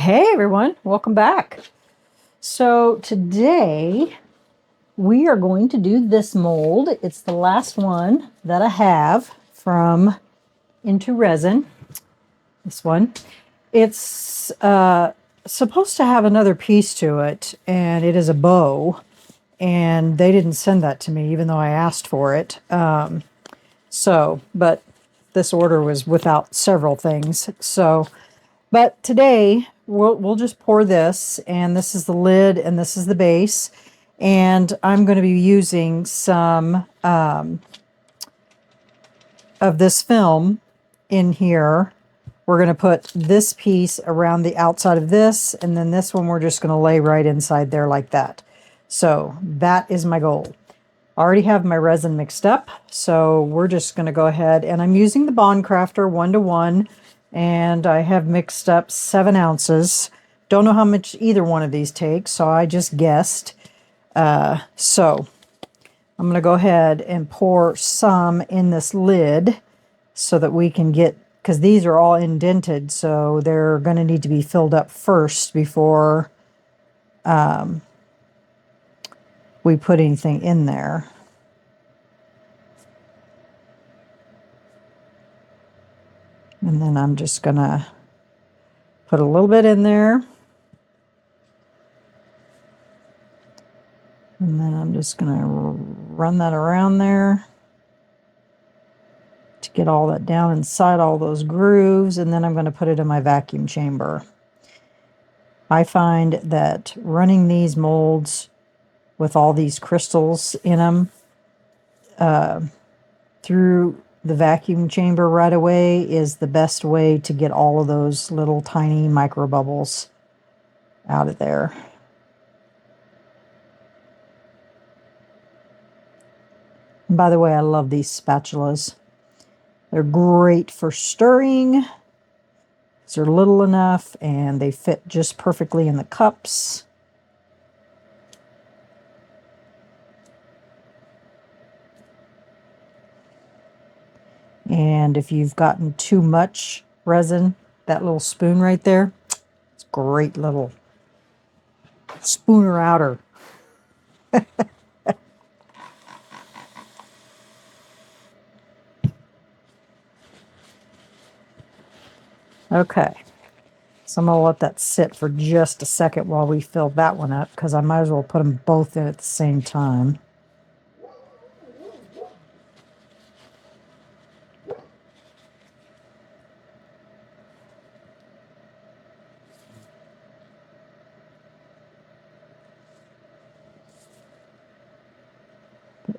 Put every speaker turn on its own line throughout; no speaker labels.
Hey everyone, welcome back. So today we are going to do this mold. It's the last one that I have from Into Resin. This one. It's supposed to have another piece to it, and it is a bow. And they didn't send that to me, even though I asked for it. But this order was without several things. But today we'll just pour this, and this is the lid and this is the base, and I'm going to be using some of this film in here. We're going to put this piece around the outside of this, and then this one we're just going to lay right inside there like that. So that is my goal. I already have my resin mixed up, so we're just going to go ahead, and I'm using the Bond Crafter 1-to-1, and I have mixed up 7 ounces. Don't know how much either one of these takes, so I just guessed. So I'm going to go ahead and pour some in this lid so that we can get, because these are all indented, so they're going to need to be filled up first before we put anything in there. And then I'm just going to put a little bit in there. And then I'm just going to run that around there to get all that down inside all those grooves. And then I'm going to put it in my vacuum chamber. I find that running these molds with all these crystals in them through the vacuum chamber right away is the best way to get all of those little tiny micro bubbles out of there. And by the way, I love these spatulas. They're great for stirring. They're little enough and they fit just perfectly in the cups. And if you've gotten too much resin, that little spoon right there, it's a great little spooner outer. Okay, so I'm going to let that sit for just a second while we fill that one up, because I might as well put them both in at the same time.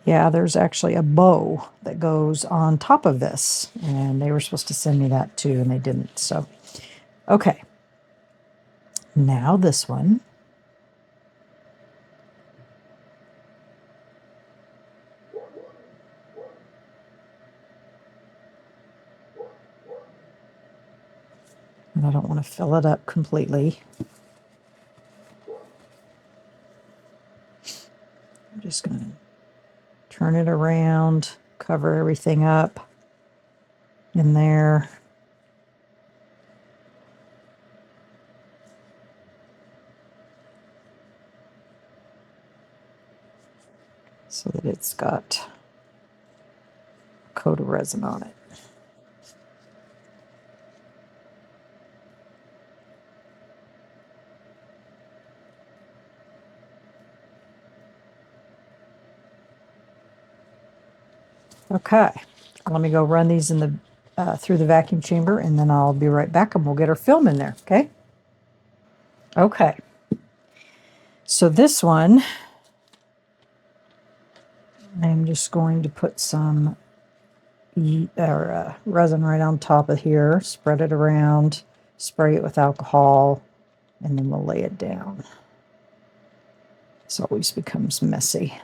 Yeah, there's actually a bow that goes on top of this, and they were supposed to send me that too, and they didn't. So, okay. Now this one. And I don't want to fill it up completely. I'm just going to turn it around, cover everything up in there. So that it's got a coat of resin on it. Okay, let me go run these in the through the vacuum chamber, and then I'll be right back and we'll get our film in there, okay? Okay, so this one, I'm just going to put some resin right on top of here, spread it around, spray it with alcohol, and then we'll lay it down. This always becomes messy.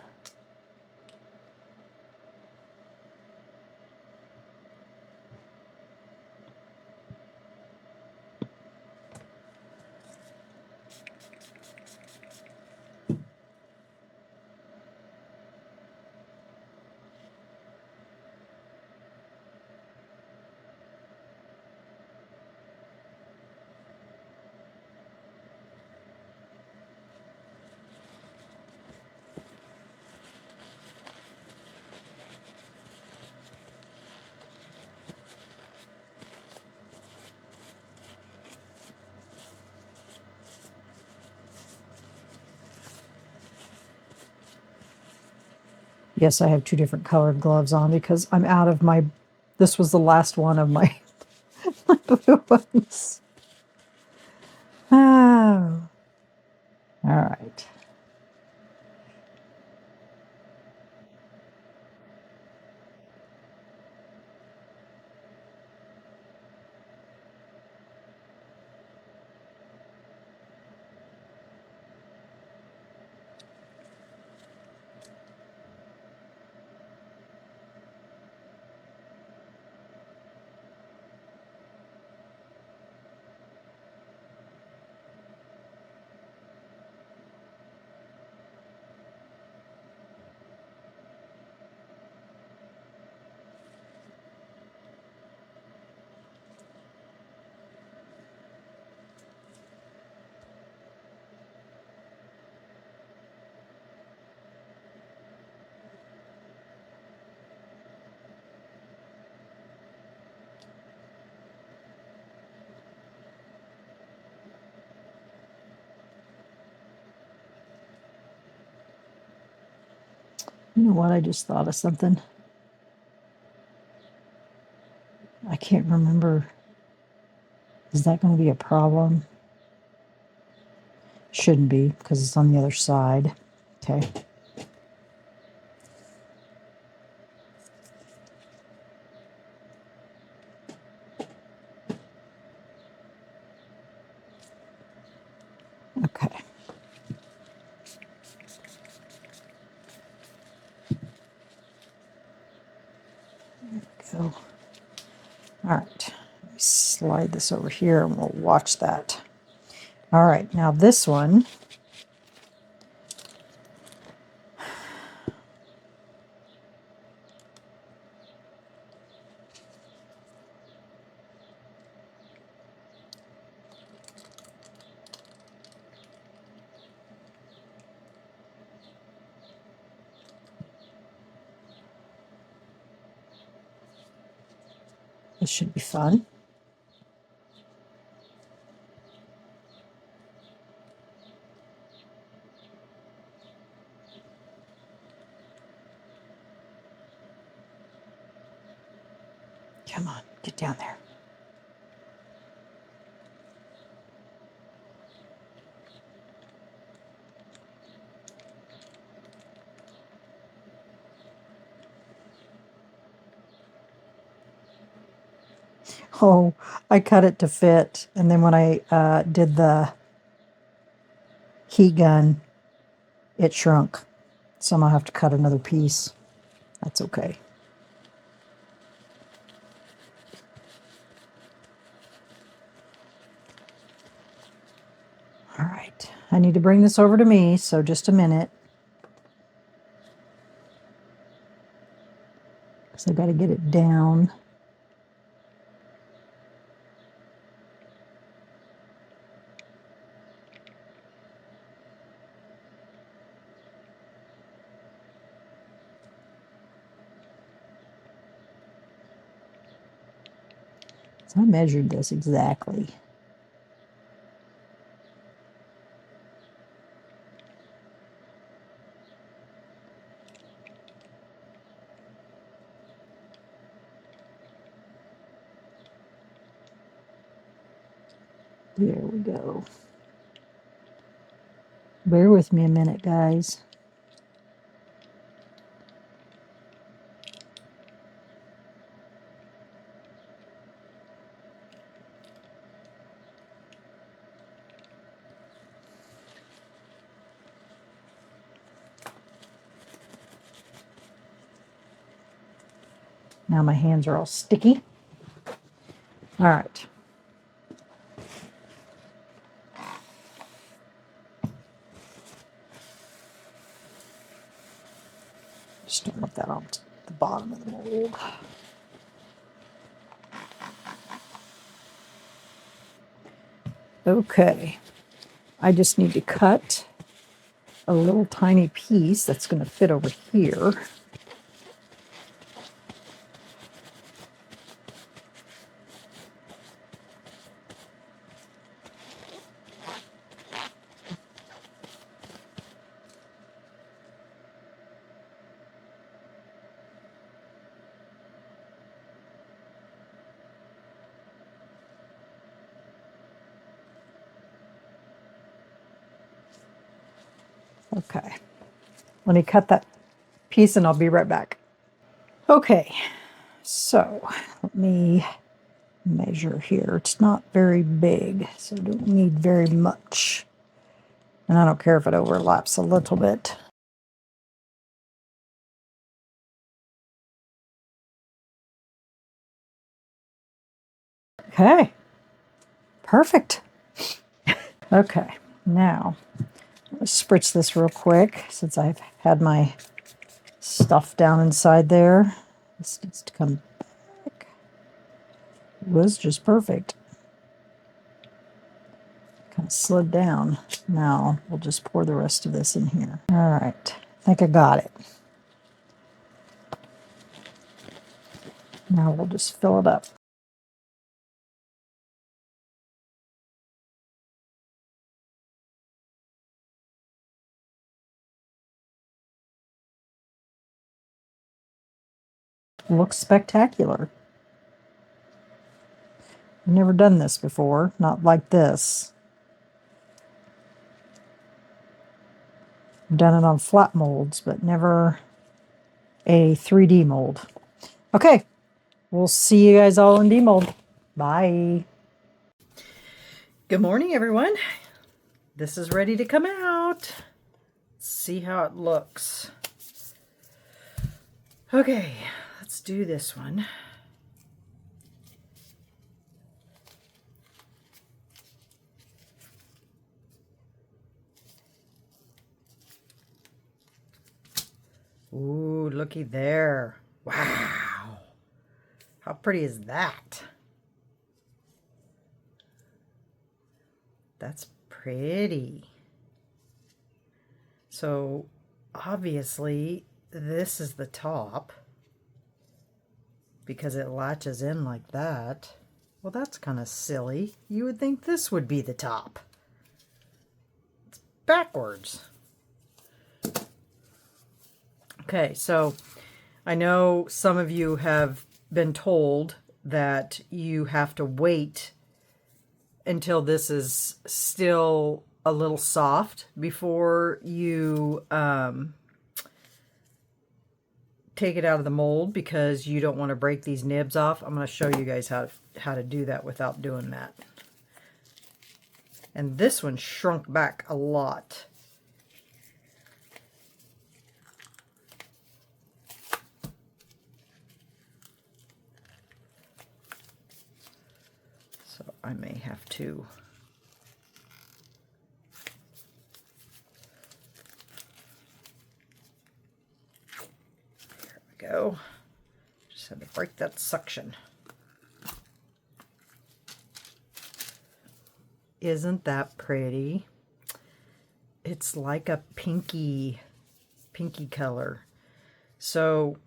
Yes, I have two different colored gloves on because I'm out of my, this was the last one of my, my blue ones. Oh, all right. You know what? I just thought of something. I can't remember. Is that going to be a problem? Shouldn't be because it's on the other side. Okay. Okay. So, all right. Let me slide this over here and we'll watch that. All right. Now this one. This should be fun. Come on, get down there. Oh, I cut it to fit. And then when I did the heat gun, it shrunk. So I'm going to have to cut another piece. That's okay. All right. I need to bring this over to me, so just a minute. Because I've got to get it down. So I measured this exactly. There we go. Bear with me a minute, guys. Now my hands are all sticky. All right. Just don't want that on the bottom of the mold. Okay. I just need to cut a little tiny piece that's going to fit over here. Okay, let me cut that piece and I'll be right back. Okay, so let me measure here. It's not very big, so I don't need very much. And I don't care if it overlaps a little bit. Okay, perfect. Okay, now let's spritz this real quick since I've had my stuff down inside there. This needs to come back. It was just perfect. Kind of slid down. Now we'll just pour the rest of this in here. All right, I think I got it. Now we'll just fill it up. Looks spectacular. I've never done this before, not like this. I've done it on flat molds, but never a 3D mold. Okay, we'll see you guys all in demold. Bye. Good morning, everyone. This is ready to come out. Let's see how it looks. Okay, let's do this one. Ooh, looky there. Wow. How pretty is that? That's pretty. So, obviously, this is the top because it latches in like that. Well, that's kind of silly. You would think this would be the top. It's backwards. Okay, so I know some of you have been told that you have to wait until this is still a little soft before you take it out of the mold because you don't want to break these nibs off. I'm going to show you guys how to do that without doing that. And this one shrunk back a lot. So I may have to go. Just had to break that suction. Isn't that pretty? It's like a pinky color. So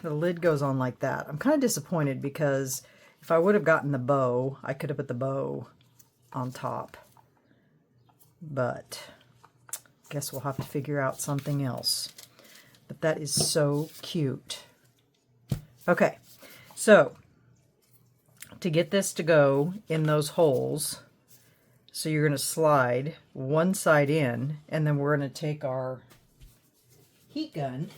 the lid goes on like that. I'm kind of disappointed because if I would have gotten the bow, I could have put the bow on top. But guess we'll have to figure out something else. But that is so cute. Okay, so to get this to go in those holes, so you're going to slide one side in, and then we're going to take our heat gun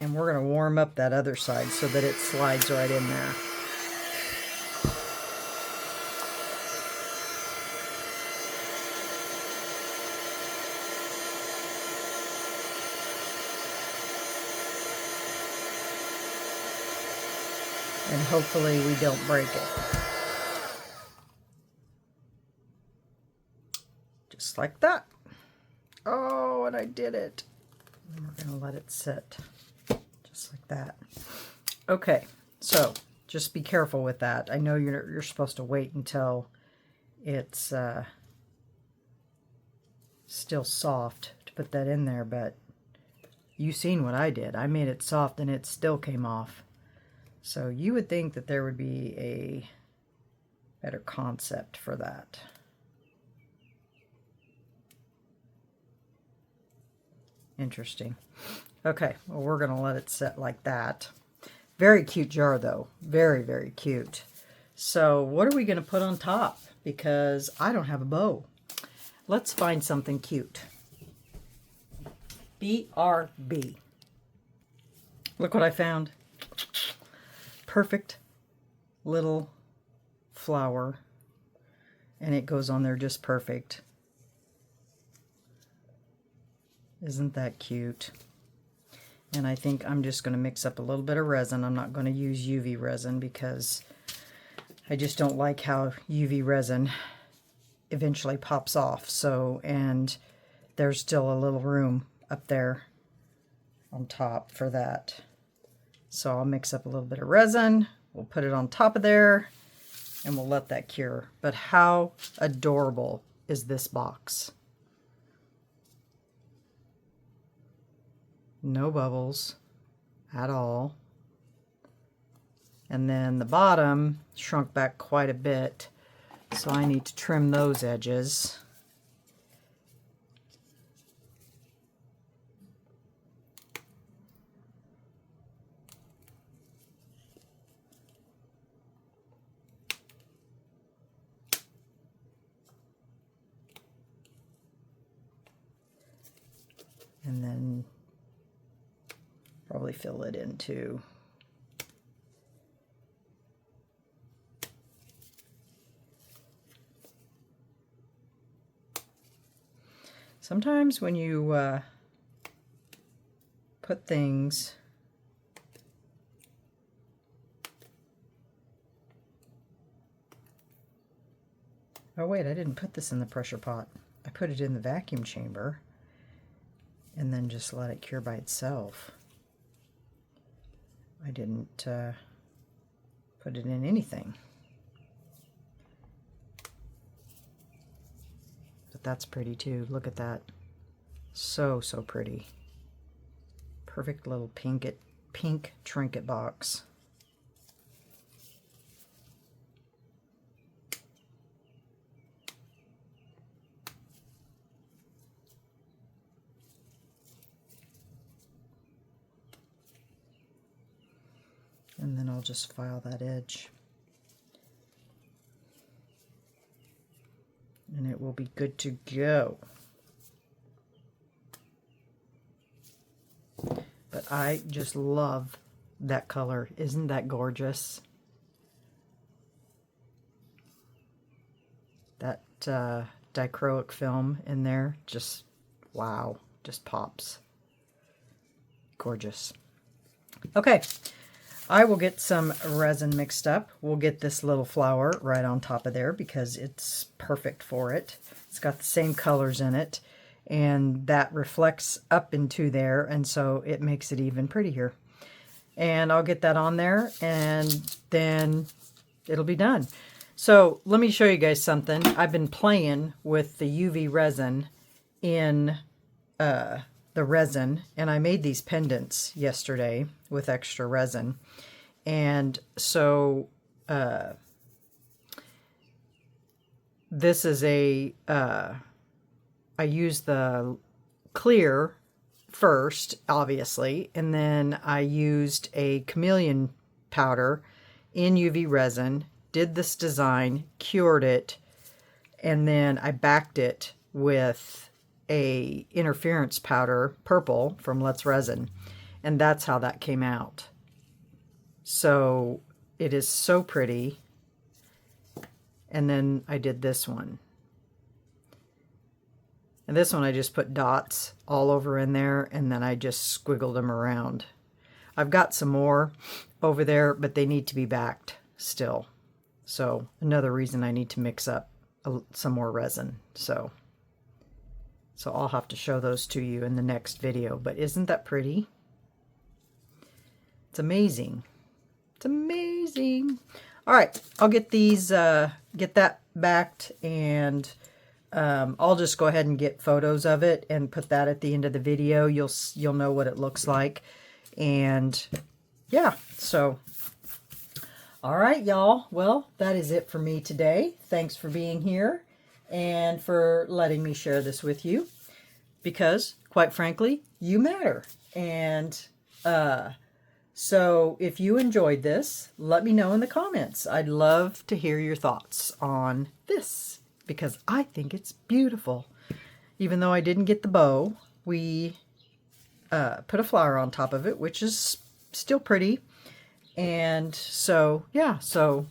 and we're going to warm up that other side so that it slides right in there. And hopefully we don't break it. Just like that. Oh, and I did it. And we're going to let it sit. Just like that. Okay, so just be careful with that. I know you're supposed to wait until it's still soft to put that in there, but you've seen what I did. I made it soft and it still came off. So you would think that there would be a better concept for that. Interesting. Okay, well, we're going to let it set like that. Very cute jar, though. Very, very cute. So what are we going to put on top? Because I don't have a bow. Let's find something cute. BRB. Look what I found. Perfect little flower. And it goes on there just perfect. Isn't that cute? And I think I'm just going to mix up a little bit of resin. I'm not going to use UV resin because I just don't like how UV resin eventually pops off. So, and there's still a little room up there on top for that. So I'll mix up a little bit of resin. We'll put it on top of there and we'll let that cure. But how adorable is this box? No bubbles at all. And then the bottom shrunk back quite a bit, so I need to trim those edges. And then probably fill it in too. Sometimes when you put things oh wait, I didn't put this in the pressure pot. I put it in the vacuum chamber and then just let it cure by itself. I didn't put it in anything. But that's pretty too. Look at that. So pretty. Perfect little pink trinket box. And then I'll just file that edge. And it will be good to go. But I just love that color. Isn't that gorgeous? That dichroic film in there, just wow, just pops. Gorgeous. Okay. I will get some resin mixed up. We'll get this little flower right on top of there because it's perfect for it. It's got the same colors in it, and that reflects up into there, and so it makes it even prettier. And I'll get that on there, and then it'll be done. So let me show you guys something. I've been playing with the UV resin in the resin, and I made these pendants yesterday with extra resin. And so this is a I used the clear first, obviously, and then I used a chameleon powder in UV resin, did this design, cured it, and then I backed it with a interference powder, purple, from Let's Resin, and that's how that came out. So it is so pretty. And then I did this one. And this one I just put dots all over in there, and then I just squiggled them around. I've got some more over there, but they need to be backed still. So another reason I need to mix up some more resin. So I'll have to show those to you in the next video. But isn't that pretty? It's amazing. It's amazing. All right, I'll get these, get that backed, and I'll just go ahead and get photos of it and put that at the end of the video. You'll know what it looks like. And yeah, so all right, y'all. Well, that is it for me today. Thanks for being here and for letting me share this with you, because quite frankly, you matter. And so if you enjoyed this, let me know in the comments. I'd love to hear your thoughts on this, because I think it's beautiful. Even though I didn't get the bow, we put a flower on top of it, which is still pretty. And so, yeah, so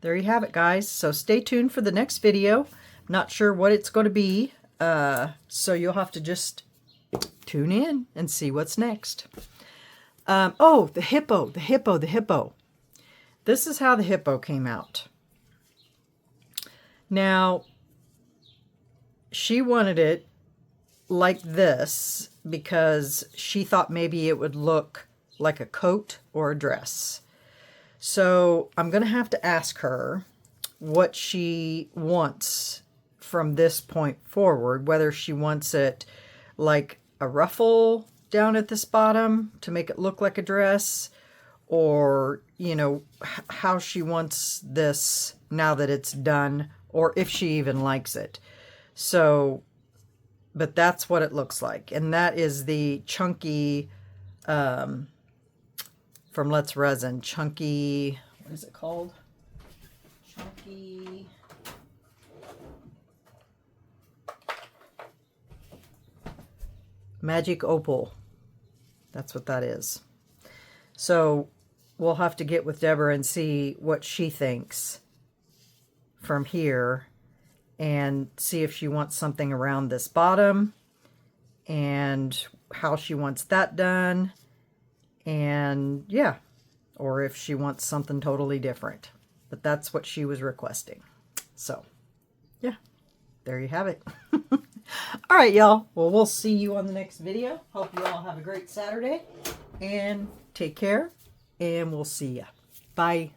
there you have it, guys. So stay tuned for the next video. Not sure what it's going to be, so you'll have to just tune in and see what's next. Oh, the hippo. This is how the hippo came out. Now, she wanted it like this because she thought maybe it would look like a coat or a dress. So I'm going to have to ask her what she wants from this point forward, whether she wants it like a ruffle down at this bottom to make it look like a dress, or, you know, how she wants this now that it's done, or if she even likes it. So, but that's what it looks like. And that is the chunky, from Let's Resin, chunky, what is it called? Chunky Magic Opal. That's what that is. So we'll have to get with Deborah and see what she thinks from here, and see if she wants something around this bottom and how she wants that done. And yeah, or if she wants something totally different. But that's what she was requesting. So yeah, there you have it. All right, y'all. Well, we'll see you on the next video. Hope you all have a great Saturday, and take care, and we'll see ya. Bye.